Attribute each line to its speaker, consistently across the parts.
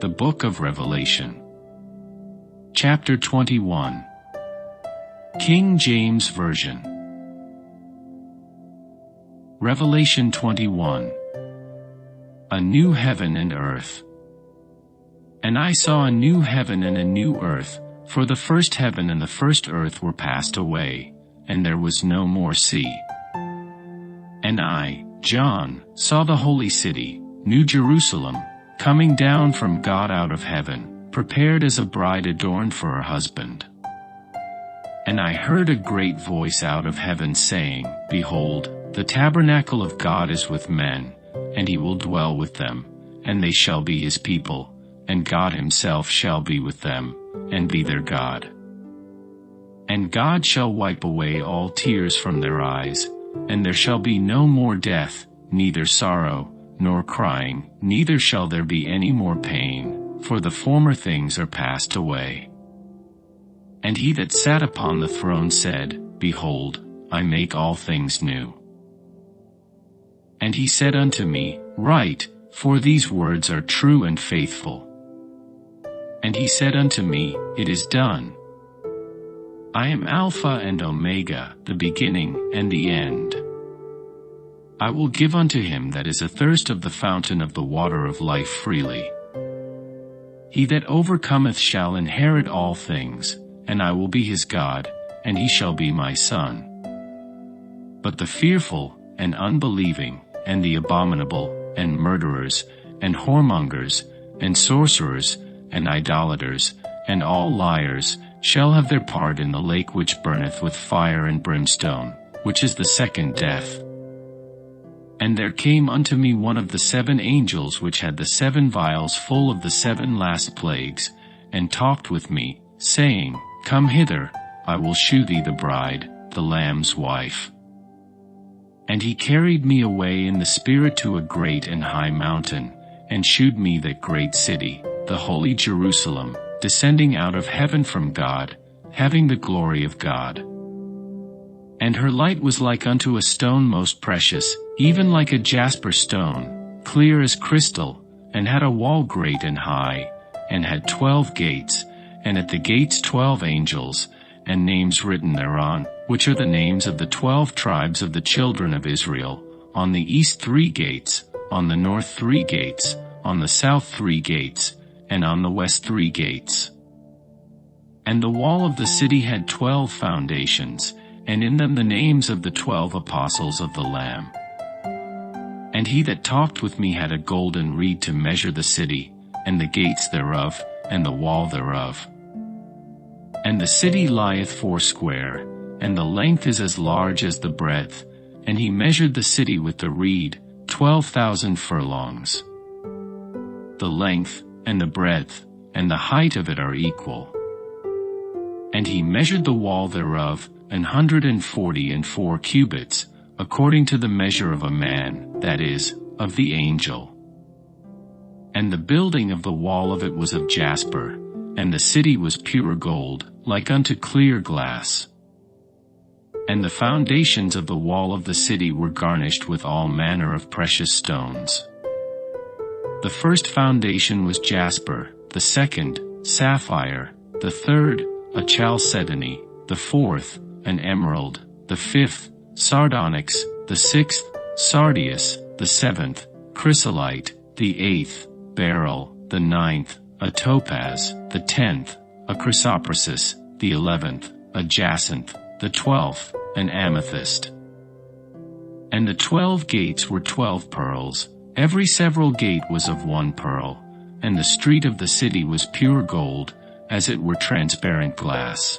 Speaker 1: The Book of Revelation. Chapter 21. King James Version. Revelation 21. A new heaven and earth. And I saw a new heaven and a new earth, for the first heaven and the first earth were passed away, and there was no more sea. And I, John, saw the holy city, New Jerusalem, coming down from God out of heaven, prepared as a bride adorned for her husband. And I heard a great voice out of heaven saying, Behold, the tabernacle of God is with men, and he will dwell with them, and they shall be his people, and God himself shall be with them, and be their God. And God shall wipe away all tears from their eyes, and there shall be no more death, neither sorrow, nor crying, neither shall there be any more pain, for the former things are passed away. And he that sat upon the throne said, Behold, I make all things new. And he said unto me, Write, for these words are true and faithful. And he said unto me, It is done. I am Alpha and Omega, the beginning and the end. I will give unto him that is athirst of the fountain of the water of life freely. He that overcometh shall inherit all things, and I will be his God, and he shall be my son. But the fearful, and unbelieving, and the abominable, and murderers, and whoremongers, and sorcerers, and idolaters, and all liars, shall have their part in the lake which burneth with fire and brimstone, which is the second death. And there came unto me one of the 7 angels which had the 7 vials full of the 7 last plagues, and talked with me, saying, Come hither, I will shew thee the bride, the Lamb's wife. And he carried me away in the Spirit to a great and high mountain, and shewed me that great city, the holy Jerusalem, descending out of heaven from God, having the glory of God. And her light was like unto a stone most precious, even like a jasper stone, clear as crystal, and had a wall great and high, and had 12 gates, and at the gates 12 angels, and names written thereon, which are the names of the 12 tribes of the children of Israel, on the east 3 gates, on the north 3 gates, on the south 3 gates, and on the west 3 gates. And the wall of the city had 12 foundations, and in them the names of the 12 apostles of the Lamb. And he that talked with me had a golden reed to measure the city, and the gates thereof, and the wall thereof. And the city lieth foursquare, and the length is as large as the breadth, and he measured the city with the reed, 12,000 furlongs. The length, and the breadth, and the height of it are equal. And he measured the wall thereof, 144 cubits, according to the measure of a man, that is, of the angel. And the building of the wall of it was of jasper, and the city was pure gold, like unto clear glass. And the foundations of the wall of the city were garnished with all manner of precious stones. The first foundation was jasper, the second, sapphire, the third, a chalcedony, the fourth, an emerald, the fifth, sardonyx, the sixth, sardius, the seventh, chrysolite, the eighth, beryl, the ninth, a topaz, the 10th, a chrysoprasus, the 11th, a jacinth, the 12th, an amethyst. And the 12 gates were 12 pearls, every several gate was of 1 pearl, and the street of the city was pure gold, as it were transparent glass.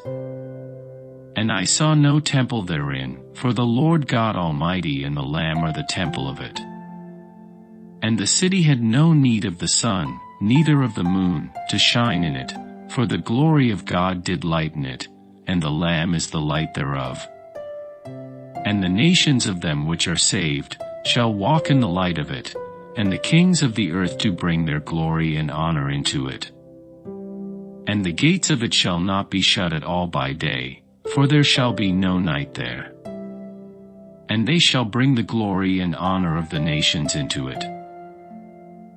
Speaker 1: And I saw no temple therein, for the Lord God Almighty and the Lamb are the temple of it. And the city had no need of the sun, neither of the moon, to shine in it, for the glory of God did lighten it, and the Lamb is the light thereof. And the nations of them which are saved shall walk in the light of it, and the kings of the earth do bring their glory and honor into it. And the gates of it shall not be shut at all by day, for there shall be no night there. And they shall bring the glory and honor of the nations into it.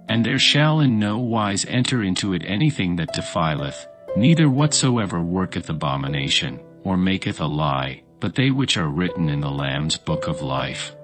Speaker 1: And there shall in no wise enter into it anything that defileth, neither whatsoever worketh abomination, or maketh a lie, but they which are written in the Lamb's book of life.